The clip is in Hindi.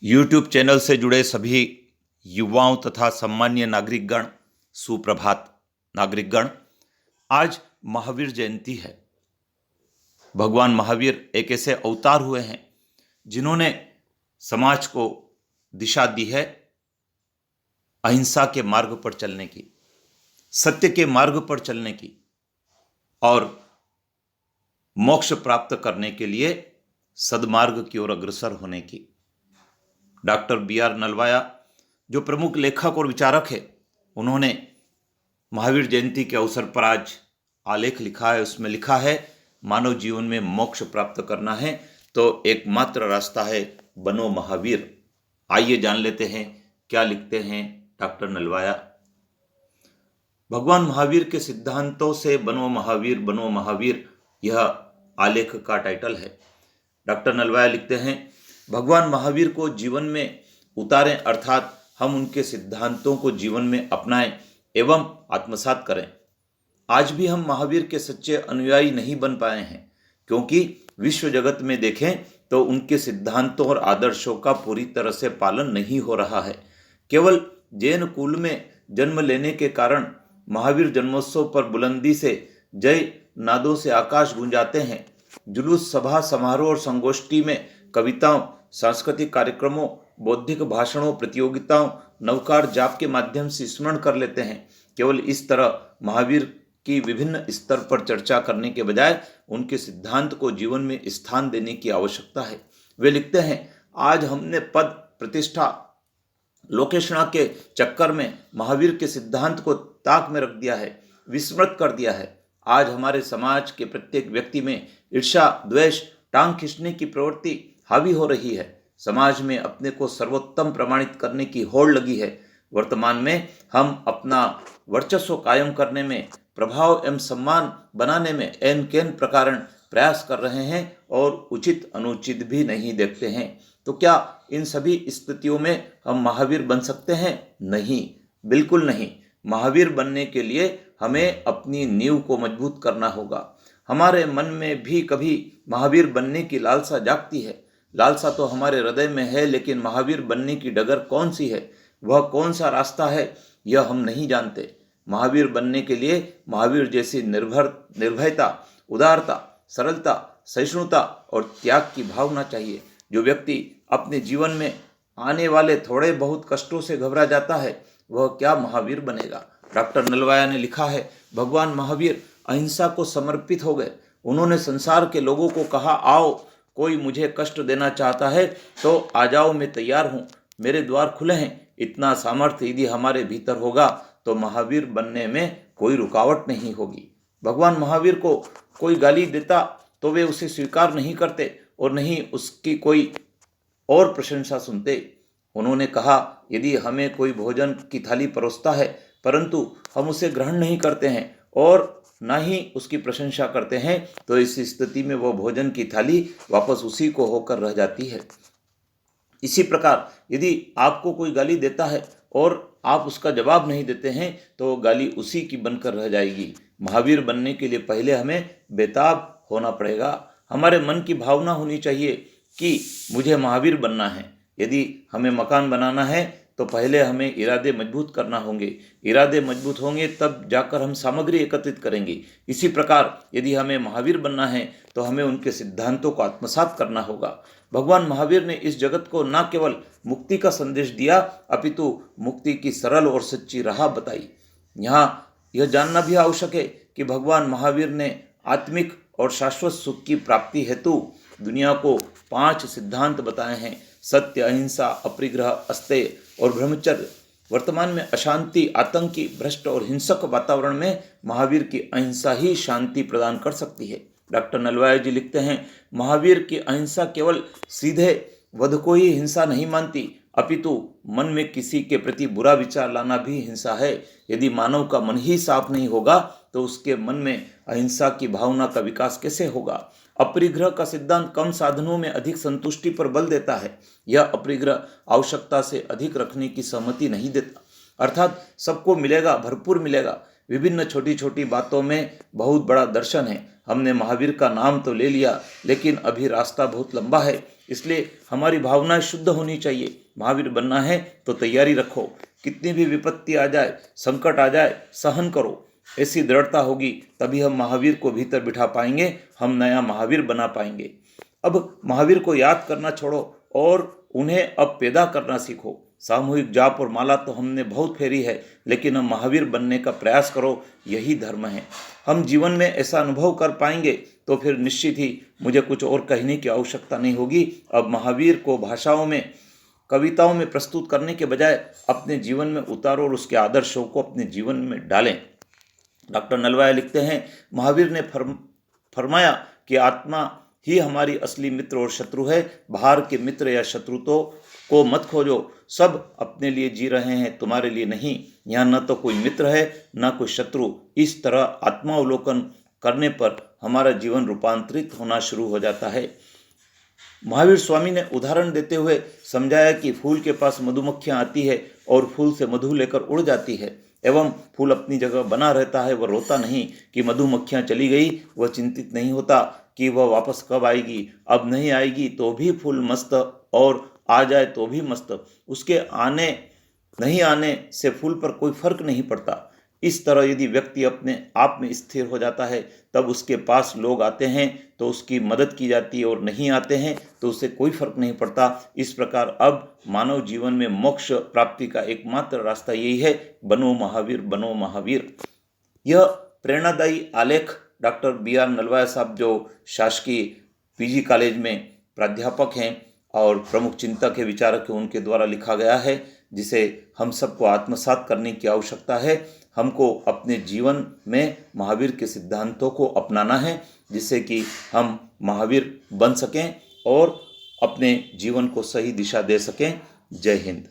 YouTube चैनल से जुड़े सभी युवाओं तथा सम्मान्य नागरिकगण, सुप्रभात। नागरिकगण, आज महावीर जयंती है। भगवान महावीर एक ऐसे अवतार हुए हैं जिन्होंने समाज को दिशा दी है अहिंसा के मार्ग पर चलने की, सत्य के मार्ग पर चलने की और मोक्ष प्राप्त करने के लिए सद्मार्ग की ओर अग्रसर होने की। Doctor B.R. नलवाया जो प्रमुख लेखक और विचारक है, उन्होंने महावीर जयंती के अवसर पर आज आलेख लिखा है। उसमें लिखा है, मानव जीवन में मोक्ष प्राप्त करना है तो एकमात्र रास्ता है बनो महावीर। आइए जान लेते हैं क्या लिखते हैं डॉक्टर नलवाया। भगवान महावीर के सिद्धांतों से बनो महावीर, यह आलेख का टाइटल है। डॉक्टर नलवाया लिखते हैं, भगवान महावीर को जीवन में उतारें, अर्थात हम उनके सिद्धांतों को जीवन में अपनाएं एवं आत्मसात करें। आज भी हम महावीर के सच्चे अनुयायी नहीं बन पाए हैं, क्योंकि विश्व जगत में देखें तो उनके सिद्धांतों और आदर्शों का पूरी तरह से पालन नहीं हो रहा है। केवल जैन कुल में जन्म लेने के कारण महावीर जन्मोत्सव पर बुलंदी से जय नादों से आकाश गूंजाते हैं। जुलूस, सभा, समारोह और संगोष्ठी में कविताओं, सांस्कृतिक कार्यक्रमों, बौद्धिक भाषणों, प्रतियोगिताओं, नवकार जाप के माध्यम से स्मरण कर लेते हैं। केवल इस तरह महावीर की विभिन्न स्तर पर चर्चा करने के बजाय उनके सिद्धांत को जीवन में स्थान देने की आवश्यकता है। वे लिखते हैं, आज हमने पद, प्रतिष्ठा, लोकेशना के चक्कर में महावीर के सिद्धांत को ताक में रख दिया है, विस्मृत कर दिया है। आज हमारे समाज के प्रत्येक व्यक्ति में ईर्ष्या, द्वेष, टांग खींचने की प्रवृत्ति हावी हो रही है। समाज में अपने को सर्वोत्तम प्रमाणित करने की होड़ लगी है। वर्तमान में हम अपना वर्चस्व कायम करने में, प्रभाव एवं सम्मान बनाने में एन केन प्रकार प्रयास कर रहे हैं और उचित अनुचित भी नहीं देखते हैं। तो क्या इन सभी स्थितियों में हम महावीर बन सकते हैं? नहीं, बिल्कुल नहीं। महावीर बनने के लिए हमें अपनी नींव को मजबूत करना होगा। हमारे मन में भी कभी महावीर बनने की लालसा जागती है। लालसा तो हमारे हृदय में है, लेकिन महावीर बनने की डगर कौन सी है, वह कौन सा रास्ता है, यह हम नहीं जानते। महावीर बनने के लिए महावीर जैसी निर्भयता, उदारता, सरलता, सहिष्णुता और त्याग की भावना चाहिए। जो व्यक्ति अपने जीवन में आने वाले थोड़े बहुत कष्टों से घबरा जाता है, वह क्या महावीर बनेगा। डॉक्टर नलवाया ने लिखा है, भगवान महावीर अहिंसा को समर्पित हो गए। उन्होंने संसार के लोगों को कहा, आओ, कोई मुझे कष्ट देना चाहता है तो आ जाओ, मैं तैयार हूँ, मेरे द्वार खुले हैं। इतना सामर्थ्य यदि हमारे भीतर होगा तो महावीर बनने में कोई रुकावट नहीं होगी। भगवान महावीर को कोई गाली देता तो वे उसे स्वीकार नहीं करते और नहीं उसकी कोई और प्रशंसा सुनते। उन्होंने कहा, यदि हमें कोई भोजन की थाली परोसता है परंतु हम उसे ग्रहण नहीं करते हैं और ना ही उसकी प्रशंसा करते हैं, तो इस स्थिति में वह भोजन की थाली वापस उसी को होकर रह जाती है। इसी प्रकार यदि आपको कोई गाली देता है और आप उसका जवाब नहीं देते हैं तो गाली उसी की बनकर रह जाएगी। महावीर बनने के लिए पहले हमें बेताब होना पड़ेगा। हमारे मन की भावना होनी चाहिए कि मुझे महावीर बनना है। यदि हमें मकान बनाना है तो पहले हमें इरादे मजबूत करना होंगे। इरादे मजबूत होंगे तब जाकर हम सामग्री एकत्रित करेंगे। इसी प्रकार यदि हमें महावीर बनना है तो हमें उनके सिद्धांतों को आत्मसात करना होगा। भगवान महावीर ने इस जगत को न केवल मुक्ति का संदेश दिया, अपितु मुक्ति की सरल और सच्ची राह बताई। यहाँ यह जानना भी आवश्यक है कि भगवान महावीर ने आत्मिक और शाश्वत सुख की प्राप्ति हेतु दुनिया को 5 सिद्धांत बताए हैं: सत्य, अहिंसा, अपरिग्रह, अस्तेय और ब्रह्मचर्य। वर्तमान में अशांति, आतंकी, भ्रष्ट और हिंसक वातावरण में महावीर की अहिंसा ही शांति प्रदान कर सकती है। डॉक्टर नलवाया जी लिखते हैं, महावीर की अहिंसा केवल सीधे वध को ही हिंसा नहीं मानती, अपितु मन में किसी के प्रति बुरा विचार लाना भी हिंसा है। यदि मानव का मन ही साफ नहीं होगा तो उसके मन में अहिंसा की भावना का विकास कैसे होगा। अपरिग्रह का सिद्धांत कम साधनों में अधिक संतुष्टि पर बल देता है। यह अपरिग्रह आवश्यकता से अधिक रखने की सहमति नहीं देता, अर्थात सबको मिलेगा, भरपूर मिलेगा। विभिन्न छोटी छोटी बातों में बहुत बड़ा दर्शन है। हमने महावीर का नाम तो ले लिया, लेकिन अभी रास्ता बहुत लंबा है, इसलिए हमारी भावनाएं शुद्ध होनी चाहिए। महावीर बनना है तो तैयारी रखो, कितनी भी विपत्ति आ जाए, संकट आ जाए, सहन करो। ऐसी दृढ़ता होगी तभी हम महावीर को भीतर बिठा पाएंगे, हम नया महावीर बना पाएंगे। अब महावीर को याद करना छोड़ो और उन्हें अब पैदा करना सीखो। सामूहिक जाप और माला तो हमने बहुत फेरी है, लेकिन हम महावीर बनने का प्रयास करो, यही धर्म है। हम जीवन में ऐसा अनुभव कर पाएंगे तो फिर निश्चित ही मुझे कुछ और कहने की आवश्यकता नहीं होगी। अब महावीर को भाषाओं में, कविताओं में प्रस्तुत करने के बजाय अपने जीवन में उतारो और उसके आदर्शों को अपने जीवन में डालें। डॉक्टर नलवाया लिखते हैं, महावीर ने फरमाया कि आत्मा ही हमारी असली मित्र और शत्रु है। बाहर के मित्र या शत्रु को मत खोजो, सब अपने लिए जी रहे हैं, तुम्हारे लिए नहीं। यहाँ न तो कोई मित्र है न कोई शत्रु। इस तरह आत्मावलोकन करने पर हमारा जीवन रूपांतरित होना शुरू हो जाता है। महावीर स्वामी ने उदाहरण देते हुए समझाया कि फूल के पास मधुमक्खियाँ आती है और फूल से मधु लेकर उड़ जाती है, एवं फूल अपनी जगह बना रहता है। वह रोता नहीं कि मधुमक्खियाँ चली गई, वह चिंतित नहीं होता कि वह वापस कब आएगी। अब नहीं आएगी तो भी फूल मस्त, और आ जाए तो भी मस्त। उसके आने नहीं आने से फूल पर कोई फर्क नहीं पड़ता। इस तरह यदि व्यक्ति अपने आप में स्थिर हो जाता है, तब उसके पास लोग आते हैं तो उसकी मदद की जाती है, और नहीं आते हैं तो उससे कोई फर्क नहीं पड़ता। इस प्रकार अब मानव जीवन में मोक्ष प्राप्ति का एकमात्र रास्ता यही है, बनो महावीर, बनो महावीर। यह प्रेरणादायी आलेख डॉक्टर BR नलवाया साहब, जो शासकीय PG कॉलेज में प्राध्यापक हैं और प्रमुख चिंतक है, विचारक है, उनके द्वारा लिखा गया है, जिसे हम सबको आत्मसात करने की आवश्यकता है। हमको अपने जीवन में महावीर के सिद्धांतों को अपनाना है, जिससे कि हम महावीर बन सकें और अपने जीवन को सही दिशा दे सकें। जय हिंद।